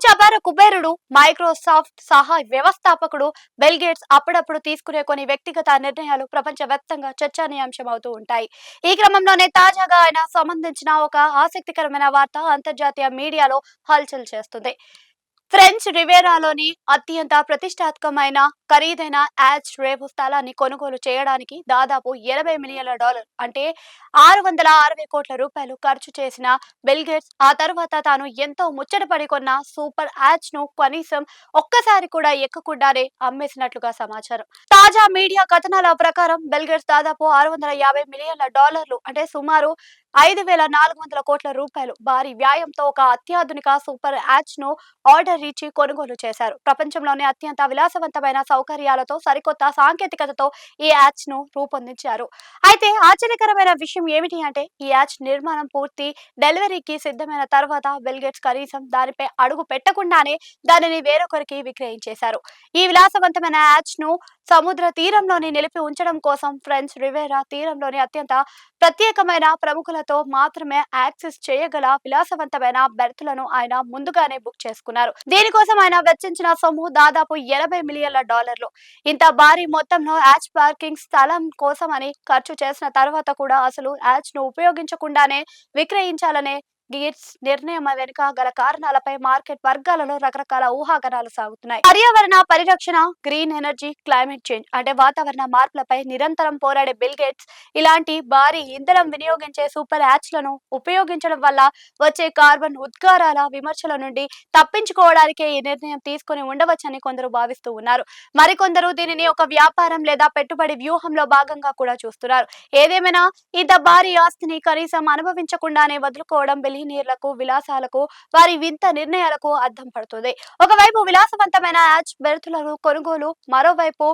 ప్రపంచ అపార కుబేరుడు మైక్రోసాఫ్ట్ సహా వ్యవస్థాపకుడు బిల్ గేట్స్ అప్పుడప్పుడు తీసుకునే కొన్ని వ్యక్తిగత నిర్ణయాలు ప్రపంచవ్యాప్తంగా చర్చనీయాంశం అవుతూ ఉంటాయి. ఈ క్రమంలోనే తాజాగా ఆయన సంబంధించిన ఒక ఆసక్తికరమైన వార్త అంతర్జాతీయ మీడియాలో హల్చల్ చేస్తుంది. ఫ్రెంచ్ రివేరాలోని అత్యంత ప్రతిష్టాత్మకమైన ఖరీదైన యాచ్ రేవు స్థలాన్ని కొనుగోలు చేయడానికి దాదాపు $80 మిలియన్ల అంటే 660 కోట్ల రూపాయలు ఖర్చు చేసిన బిల్ గేట్స్ ఆ తర్వాత తాను ఎంతో ముచ్చటపడి కొన్న సూపర్ యాచ్ ను కనీసం ఒక్కసారి కూడా ఎక్కకుండానే అమ్మేసినట్లుగా సమాచారం. తాజా మీడియా కథనాల ప్రకారం బిల్ గేట్స్ దాదాపు $650 మిలియన్ల అంటే సుమారు 5400 కోట్ల రూపాయలు భారీ వ్యాయంతో ఒక అత్యాధునిక సూపర్ యాచ్ ను ఆర్డర్ ఇచ్చి కొనుగోలు చేశారు. ప్రపంచంలోనే అత్యంత విలాసవంతమైన సౌకర్యాలతో సరికొత్త సాంకేతికతతో ఈ యాచ్ ను రూపొందించారు. అయితే ఆశ్చర్యకరమైన విషయం ఏమిటి అంటే ఈ యాచ్ నిర్మాణం పూర్తి డెలివరీకి సిద్ధమైన తర్వాత బిల్ గేట్స్ కనీసం దానిపై అడుగు పెట్టకుండానే దానిని వేరొకరికి విక్రయించేశారు. ఈ విలాసవంతమైన యాచ్ ను సముద్ర తీరంలోని నిలిపి ఉంచడం కోసం ఫ్రెంచ్ రివేరా తీరంలోని అత్యంత ప్రత్యేకమైన ప్రముఖులతో మాత్రమే యాక్సెస్ చేయగల విలాసవంతమైన బెర్తులను ఆయన ముందుగానే బుక్ చేసుకున్నారు. దీనికోసం ఆయన వెచ్చించిన సొమ్ము దాదాపు $80 మిలియన్ల. ఇంత భారీ మొత్తంలో యాచ్ పార్కింగ్ స్థలం కోసమని ఖర్చు చేసిన తర్వాత కూడా అసలు యాచ్ ను ఉపయోగించకుండానే విక్రయించాలనే గేట్స్ నిర్ణయం వెనుక గల కారణాలపై మార్కెట్ వర్గాలలో రకరకాల ఊహాగానాలు సాగుతున్నాయి. పర్యావరణ పరిరక్షణ, గ్రీన్ ఎనర్జీ, క్లైమేట్ చేంజ్ అంటే వాతావరణ మార్పులపై నిరంతరం పోరాడే బిల్ గేట్స్ ఇలాంటి భారీ ఇంధనం వినియోగించే సూపర్ యాచ్లను ఉపయోగించడం వల్ల వచ్చే కార్బన్ ఉద్గారాల విమర్శల నుండి తప్పించుకోవడానికే ఈ నిర్ణయం తీసుకుని ఉండవచ్చని కొందరు భావిస్తూ ఉన్నారు. మరికొందరు దీనిని ఒక వ్యాపారం లేదా పెట్టుబడి వ్యూహంలో భాగంగా కూడా చూస్తున్నారు. ఏదేమైనా ఇంత భారీ ఆస్తిని కనీసం అనుభవించకుండానే వదులుకోవడం బిలియనీర్లకు విలాసాలకు వారి వింత నిర్ణయాలకు అద్దం పడుతుంది. ఒకవైపు విలాసవంతమైన యాచ్ బెర్తులను కొనుగోలు, మరోవైపు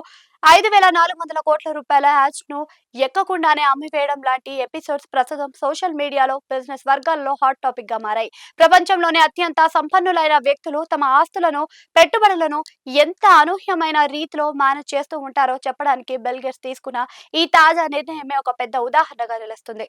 5400 కోట్ల రూపాయల యాచ్ ను ఎక్కకుండానే అమ్మివేయడం లాంటి ఎపిసోడ్స్ ప్రస్తుతం సోషల్ మీడియాలో బిజినెస్ వర్గాల్లో హాట్ టాపిక్ గా మారాయి. ప్రపంచంలోనే అత్యంత సంపన్నులైన వ్యక్తులు తమ ఆస్తులను, పెట్టుబడులను ఎంత అనూహ్యమైన రీతిలో మేనేజ్ చేస్తూ ఉంటారో చెప్పడానికి బిల్ గేట్స్ తీసుకున్న ఈ తాజా నిర్ణయమే ఒక పెద్ద ఉదాహరణగా నిలుస్తుంది.